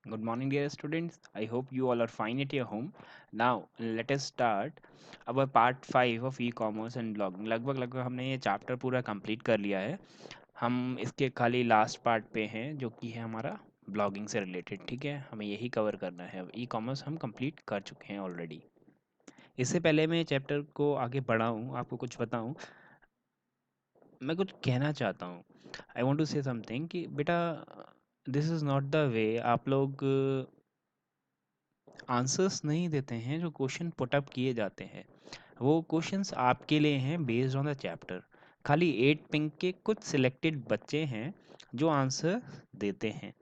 Good morning, dear students. I hope you all are fine at your home. Now, let us start our part 5 of e-commerce and blogging. लगभग हमने ये chapter पूरा complete कर लिया है। हम इसके खाली लास्ट पार्ट पे हैं जो कि है हमारा ब्लॉगिंग से रिलेटेड। ठीक है, हमें यही कवर करना है। अब ई-कॉमर्स हम कंप्लीट कर चुके हैं ऑलरेडी। इससे पहले मैं चैप्टर को आगे बढ़ाऊँ, आपको कुछ बताऊँ, मैं कुछ कहना चाहता हूँ। I want to say something कि बेटा, this is not the way आप लोग आंसर्स नहीं देते हैं। जो क्वेश्चन पुट अप किए जाते हैं वो क्वेश्चंस आपके लिए हैं बेस्ड ऑन द चैप्टर। खाली 8 पिंक के कुछ सिलेक्टेड बच्चे हैं जो आंसर देते हैं,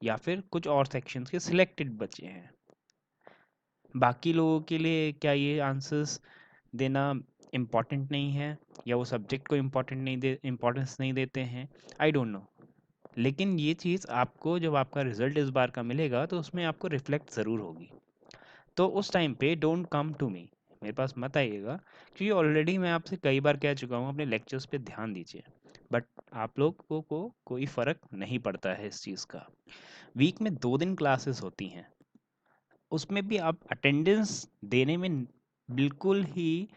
या फिर कुछ और सेक्शंस के सिलेक्टेड बच्चे हैं। बाकी लोगों के लिए क्या ये आंसर्स देना इम्पॉर्टेंट नहीं है, या वो सब्जेक्ट को इम्पोर्टेंस नहीं देते हैं? I don't know. लेकिन ये चीज़ आपको जब आपका रिजल्ट इस बार का मिलेगा तो उसमें आपको रिफ्लेक्ट ज़रूर होगी। तो उस टाइम पे डोंट कम टू मी, मेरे पास मत आइएगा, क्योंकि ऑलरेडी मैं आपसे कई बार कह चुका हूँ अपने लेक्चर्स पे ध्यान दीजिए। बट आप लोगों को कोई फ़र्क नहीं पड़ता है इस चीज़ का। वीक में 2 दिन क्लासेस होती हैं, उसमें भी आप अटेंडेंस देने में बिल्कुल ही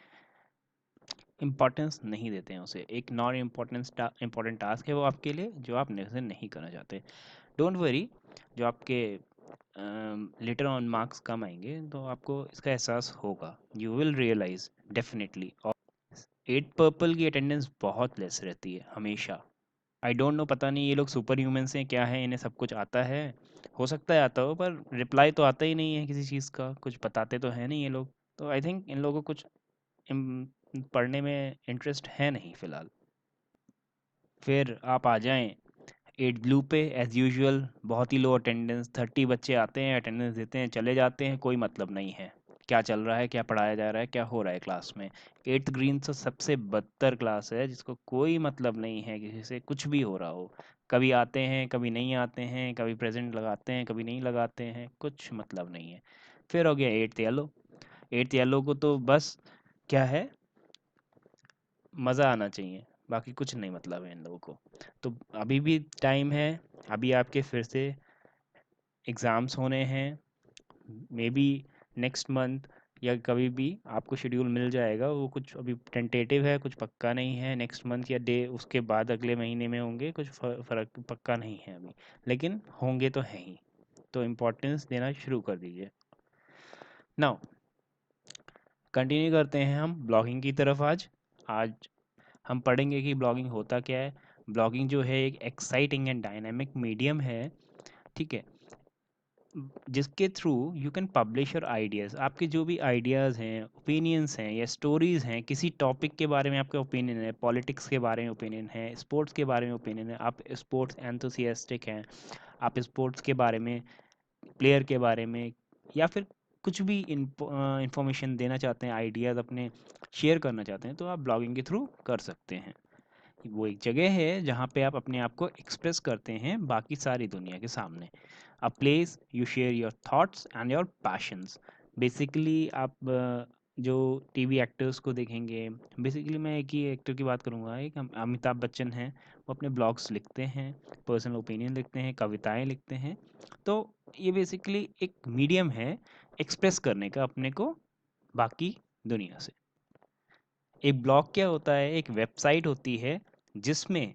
इम्पोर्टेंस नहीं देते हैं उसे। एक नॉन इम्पोर्टेंट टास्क है वो आपके लिए, जो आप से नहीं करना चाहते। डोंट वरी, जो आपके लेटर ऑन मार्क्स कम आएंगे तो आपको इसका एहसास होगा, यू विल रियलाइज डेफिनेटली। और 8 पर्पल की अटेंडेंस बहुत लेस रहती है हमेशा। आई डोंट नो, पता नहीं ये लोग सुपर ह्यूमन्स हैं क्या है, इन्हें सब कुछ आता है। हो सकता है आता हो, पर रिप्लाई तो आता ही नहीं है किसी चीज़ का, कुछ बताते तो है नहीं ये लोग। तो आई थिंक इन लोगों को कुछ पढ़ने में इंटरेस्ट है नहीं फ़िलहाल। फिर आप आ जाएं 8 ब्लू पे, एज़ यूजुअल बहुत ही लो अटेंडेंस। 30 बच्चे आते हैं, अटेंडेंस देते हैं, चले जाते हैं, कोई मतलब नहीं है क्या चल रहा है, क्या पढ़ाया जा रहा है, क्या हो रहा है क्लास में। 8th ग्रीन तो सबसे बदतर क्लास है, जिसको कोई मतलब नहीं है किसी से कुछ भी हो रहा हो। कभी आते हैं, कभी नहीं आते हैं, कभी प्रेजेंट लगाते हैं, कभी नहीं लगाते हैं, कुछ मतलब नहीं है। फिर हो गया 8th येलो। 8th येलो को तो बस क्या है, मज़ा आना चाहिए, बाकी कुछ नहीं मतलब है इन लोगों को। तो अभी भी टाइम है, अभी आपके फिर से एग्ज़ाम्स होने हैं। मे बी नेक्स्ट मंथ या कभी भी आपको शेड्यूल मिल जाएगा। वो कुछ अभी टेंटेटिव है, कुछ पक्का नहीं है। नेक्स्ट मंथ या डे उसके बाद अगले महीने में होंगे, कुछ फ़र्क पक्का नहीं है अभी, लेकिन होंगे तो हैं ही। तो इम्पोर्टेंस देना शुरू कर दीजिए। नाउ कंटिन्यू करते हैं हम ब्लॉगिंग की तरफ। आज आज हम पढ़ेंगे कि ब्लॉगिंग होता क्या है। ब्लॉगिंग जो है एक एक्साइटिंग एंड डायनामिक मीडियम है, ठीक है, जिसके through you can publish your ideas. आपके जो भी आइडियाज़ हैं, ओपिनियंस हैं या स्टोरीज़ हैं, किसी टॉपिक के बारे में आपका ओपिनियन है, पॉलिटिक्स के बारे में ओपिनियन है, स्पोर्ट्स के बारे में ओपिनियन है, आप स्पोर्ट्स एंथुसियास्टिक हैं, आप स्पोर्ट्स के बारे में, प्लेयर के बारे में, या फिर कुछ भी इंफॉर्मेशन देना चाहते हैं, आइडियाज़ अपने शेयर करना चाहते हैं, तो आप ब्लॉगिंग के थ्रू कर सकते हैं। वो एक जगह है जहाँ पे आप अपने आप को एक्सप्रेस करते हैं बाकी सारी दुनिया के सामने। A place you share your thoughts and your passions. Basically आप जो टीवी एक्टर्स को देखेंगे, बेसिकली मैं एक ही एक्टर की बात करूँगा, एक अमिताभ बच्चन हैं। वो अपने ब्लॉग्स लिखते हैं, पर्सनल ओपिनियन लिखते हैं, कविताएं लिखते हैं। तो ये बेसिकली एक मीडियम है एक्सप्रेस करने का अपने को बाकी दुनिया से। एक ब्लॉग क्या होता है, एक वेबसाइट होती है जिसमें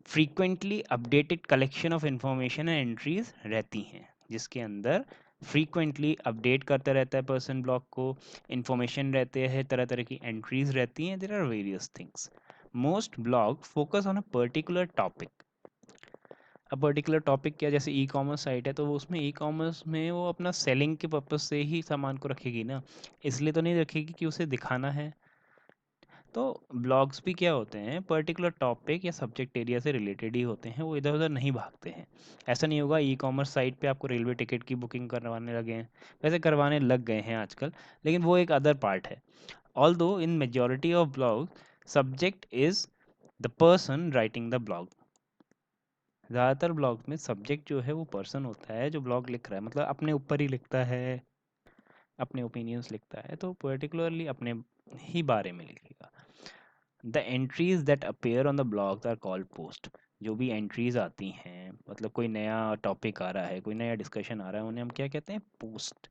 frequently updated collection of information and entries रहती हैं, जिसके अंदर फ्रीक्वेंटली अपडेट करता रहता है पर्सन ब्लॉग को। इंफॉर्मेशन रहते हैं, तरह तरह की एंट्रीज रहती हैं, there are various things. Most blog focus on a particular topic. अब पर्टिकुलर टॉपिक क्या, जैसे ई कॉमर्स साइट है तो वो उसमें ई कॉमर्स में वो अपना सेलिंग के पर्पज से ही सामान को रखेगी ना, इसलिए तो नहीं रखेगी कि उसे दिखाना है। तो ब्लॉग्स भी क्या होते हैं, पर्टिकुलर टॉपिक या सब्जेक्ट एरिया से रिलेटेड ही होते हैं, वो इधर उधर नहीं भागते हैं। ऐसा नहीं होगा ई कॉमर्स साइट पे आपको रेलवे टिकट की बुकिंग करवाने लगे हैं, वैसे करवाने लग गए हैं आजकल, लेकिन वो एक अदर पार्ट है। Although in majority of blog subject is the person writing the blog. ज़्यादातर ब्लॉग में सब्जेक्ट जो है वो पर्सन होता है जो ब्लॉग लिख रहा है, मतलब अपने ऊपर ही लिखता है, अपने ओपिनियंस लिखता है, तो पर्टिकुलरली अपने ही बारे में लिखेगा। The entries that appear on the blogs are called post. जो भी एंट्रीज आती हैं, मतलब कोई नया टॉपिक आ रहा है, कोई नया डिस्कशन आ रहा है, उन्हें हम क्या कहते हैं? Post.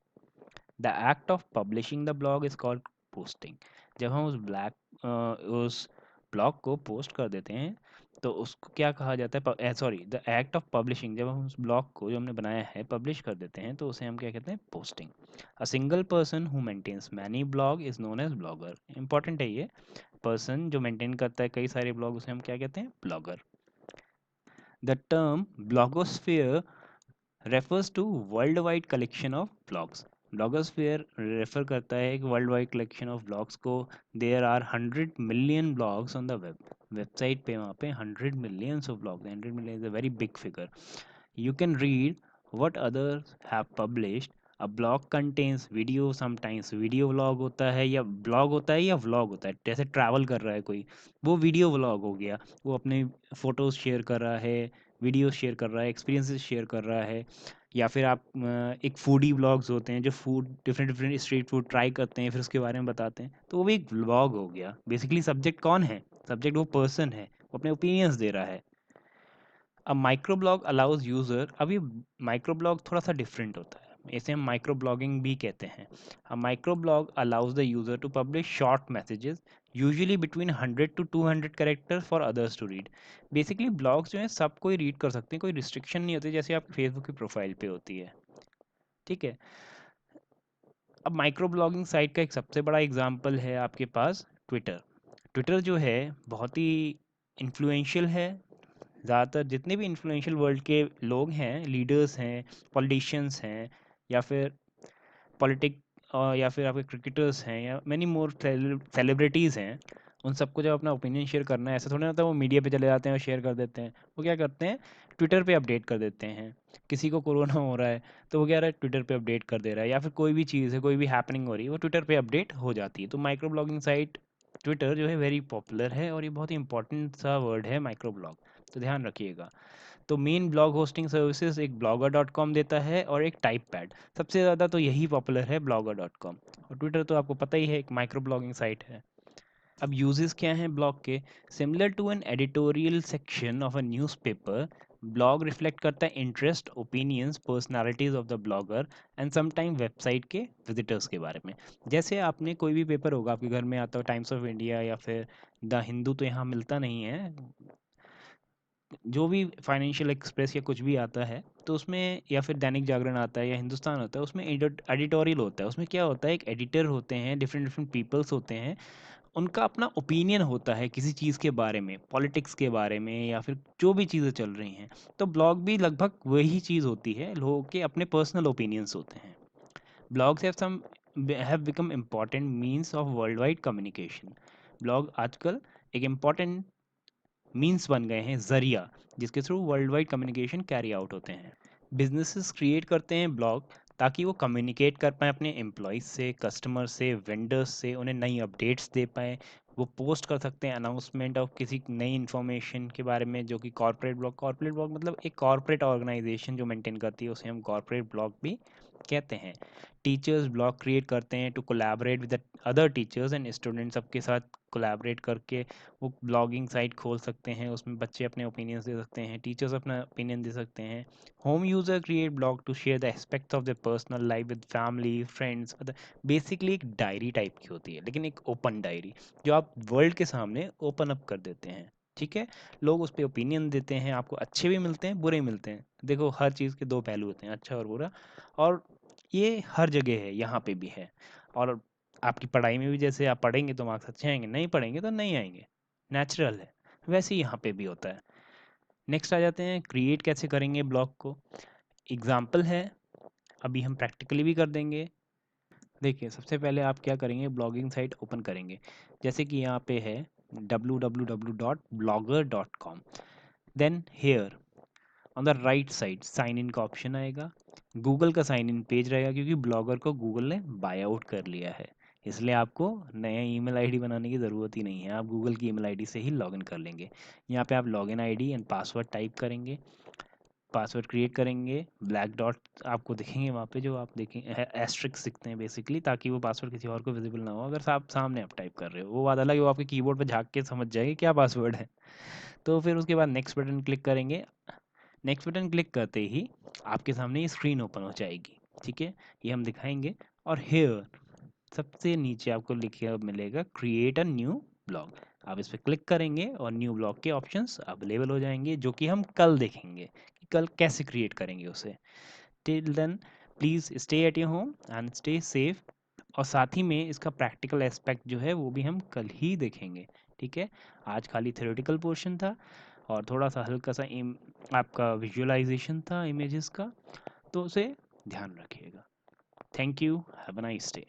The act of publishing the blog is called posting. जब हम उस ब्लॉग को पोस्ट कर देते हैं तो उसको क्या कहा जाता है? Sorry, the act of publishing, जब हम उस ब्लॉग को जो हमने बनाया है पब्लिश कर देते हैं तो उसे हम क्या कहते हैं? Posting. A single person who maintains many blog is known as blogger. Important है ये। पर्सन जो मेंटेन करता है कई सारे ब्लॉग, उसे हम क्या कहते हैं? Blogger. The term blogosphere refers to worldwide collection of blogs. Blogosphere refer करता है एक world wide collection of blogs को। There are 100 million blogs on the web. Website पे वहाँ पे 100 millions of blogs. 100 million is a very big figure. You can read what others have published. A blog contains video, sometimes video vlog होता है या blog होता है या vlog होता है। जैसे ट्रैवल कर रहा है कोई, वो वीडियो व्लॉग हो गया। वो अपने फ़ोटोज़ शेयर कर रहा है, वीडियो शेयर कर रहा है, एक्सपीरियंसेस शेयर कर रहा है। या फिर आप एक फूडी व्लॉग्स होते हैं जो food different different street food try करते हैं फिर उसके बारे में बताते हैं, तो वो भी एक व्लॉग हो गया। बेसिकली सब्जेक्ट कौन है? सब्जेक्ट वो पर्सन है, वो अपने ओपिनियंस दे रहा है। अब माइक्रो ब्लॉग अलाउज यूज़र, अब ये माइक्रो ब्लॉग थोड़ा सा डिफरेंट होता है, इसे हम माइक्रो ब्लॉगिंग भी कहते हैं। A micro blog allows the user to publish short messages usually between 100 to 200 characters for others to read. Basically blogs जो हैं सब कोई रीड कर सकते हैं, कोई रिस्ट्रिक्शन नहीं होती जैसे आपकी फेसबुक की प्रोफाइल पे होती है। ठीक है। अब माइक्रो ब्लॉगिंग साइट का एक सबसे बड़ा एग्जांपल है आपके पास ट्विटर। ट्विटर जो है बहुत ही इन्फ्लुएंशियल है। ज़्यादातर जितने भी इन्फ्लुएंशियल वर्ल्ड के लोग हैं, लीडर्स हैं, पॉलिटिशियंस हैं, या फिर पॉलिटिक या फिर आपके क्रिकेटर्स हैं, या मैनी मोर सेलिब्रिटीज़ हैं, उन सबको जब अपना ओपिनियन शेयर करना है, ऐसा थोड़ी ना होता है वो मीडिया पे चले जाते हैं और शेयर कर देते हैं। वो क्या करते हैं? ट्विटर पे अपडेट कर देते हैं। किसी को कोरोना हो रहा है तो वो क्या रहा है? ट्विटर पे अपडेट कर दे रहा है। या फिर कोई भी चीज़ है, कोई भी हैपनिंग हो रही है, वो ट्विटर पे अपडेट हो जाती है। तो माइक्रो ब्लॉगिंग साइट ट्विटर जो है वेरी पॉपुलर है, और ये बहुत ही इंपॉर्टेंट सा वर्ड है माइक्रो ब्लॉग, तो ध्यान रखिएगा। तो मेन ब्लॉग होस्टिंग सर्विसेज एक ब्लॉगर डॉट कॉम देता है और एक टाइप पैड। सबसे ज़्यादा तो यही पॉपुलर है, ब्लॉगर डॉट कॉम। और ट्विटर तो आपको पता ही है, एक माइक्रो ब्लॉगिंग साइट है। अब यूजेस क्या हैं ब्लॉग के? Similar to an editorial section of a newspaper, blog reflect करता है interest, opinions, personalities of the blogger and sometime website के विजिटर्स के बारे में। जैसे आपने कोई भी पेपर होगा आपके घर में आता हो, टाइम्स ऑफ इंडिया या फिर द हिंदू, तो यहाँ मिलता नहीं है, जो भी फाइनेंशियल एक्सप्रेस या कुछ भी आता है, तो उसमें, या फिर दैनिक जागरण आता है या हिंदुस्तान होता है, उसमें एडिटोरियल होता है। उसमें क्या होता है? एक एडिटर होते हैं, डिफरेंट डिफरेंट पीपल्स होते हैं, उनका अपना ओपिनियन होता है किसी चीज़ के बारे में, पॉलिटिक्स के बारे में, या फिर जो भी चीज़ें चल रही हैं। तो ब्लॉग भी लगभग वही चीज़ होती है, लोगों के अपने पर्सनल ओपिनियंस होते हैं। Blogs have become important means of world wide communication. Blog आजकल एक इम्पॉर्टेंट मीन्स बन गए हैं, ज़रिया, जिसके through world wide communication carry out होते हैं। बिजनेसेस क्रिएट करते हैं ब्लॉग ताकि वो कम्युनिकेट कर पाएँ अपने एम्प्लॉयज़ से, कस्टमर से, वेंडर्स से, उन्हें नई अपडेट्स दे पाएँ। वो पोस्ट कर सकते हैं अनाउंसमेंट ऑफ किसी नई इन्फॉर्मेशन के बारे में, जो कि कॉर्पोरेट ब्लॉग मतलब एक कॉर्पोरेट ऑर्गेनाइजेशन जो मेंटेन करती है, उसे हम कॉर्पोरेट ब्लॉग भी कहते हैं। टीचर्स ब्लॉग क्रिएट करते हैं to collaborate with other teachers and students, सबके साथ कोलैबोरेट करके वो ब्लॉगिंग साइट खोल सकते हैं। उसमें बच्चे अपने ओपिनियंस दे सकते हैं, टीचर्स अपना ओपिनियन दे सकते हैं। Home user create blog to share the aspects of the personal life with family friends. मतलब बेसिकली एक डायरी टाइप की होती है, लेकिन एक ओपन डायरी जो आप वर्ल्ड के सामने ओपन अप कर देते हैं। ठीक है। लोग उस पर ओपिनियन देते हैं, आपको अच्छे भी मिलते हैं, बुरे मिलते हैं। देखो, हर चीज़ के दो पहलू होते हैं, अच्छा और बुरा। और ये हर जगह है, यहाँ पे भी है। और आपकी पढ़ाई में भी जैसे आप पढ़ेंगे तो मार्क्स अच्छे आएंगे, नहीं पढ़ेंगे तो नहीं आएंगे, नेचुरल है। वैसे ही यहाँ पे भी होता है। नेक्स्ट आ जाते हैं, क्रिएट कैसे करेंगे ब्लॉग को। एग्जाम्पल है, अभी हम प्रैक्टिकली भी कर देंगे। देखिए, सबसे पहले आप क्या करेंगे? ब्लॉगिंग साइट ओपन करेंगे, जैसे कि यहाँ पे है www.blogger.com। Then here on the right side sign in का ऑप्शन आएगा। गूगल का साइन इन पेज रहेगा, क्योंकि ब्लॉगर को गूगल ने बाय आउट कर लिया है, इसलिए आपको नया ईमेल आईडी बनाने की ज़रूरत ही नहीं है, आप गूगल की ईमेल आईडी से ही लॉगिन कर लेंगे। यहाँ पे आप login ID and password type करेंगे। पासवर्ड क्रिएट करेंगे, ब्लैक डॉट आपको दिखेंगे वहाँ पे, जो आप देखें एस्ट्रिक्स दिखते हैं बेसिकली, ताकि वो पासवर्ड किसी और को विजिबल ना हो अगर आप सामने आप टाइप कर रहे हो। वो बात अलग है, वो आपके कीबोर्ड पे झांक के समझ जाएगी क्या पासवर्ड है। तो फिर उसके बाद नेक्स्ट बटन क्लिक करेंगे। नेक्स्ट बटन क्लिक करते ही आपके सामने ये स्क्रीन ओपन हो जाएगी, ठीक है, ये हम दिखाएंगे। और हेयर सबसे नीचे आपको लिखा मिलेगा क्रिएट अ न्यू ब्लॉग, आप इस पर क्लिक करेंगे और न्यू ब्लॉग के ऑप्शंस अवेलेबल हो जाएंगे, जो कि हम कल देखेंगे कि कल कैसे क्रिएट करेंगे उसे। Till then please stay at your home and stay safe. और साथ ही में इसका प्रैक्टिकल एस्पेक्ट जो है वो भी हम कल ही देखेंगे, ठीक है। आज खाली थ्योरेटिकल पोर्शन था और थोड़ा सा हल्का सा आपका विजुअलाइजेशन था इमेजेस का, तो उसे ध्यान रखिएगा। Thank you, have a nice day.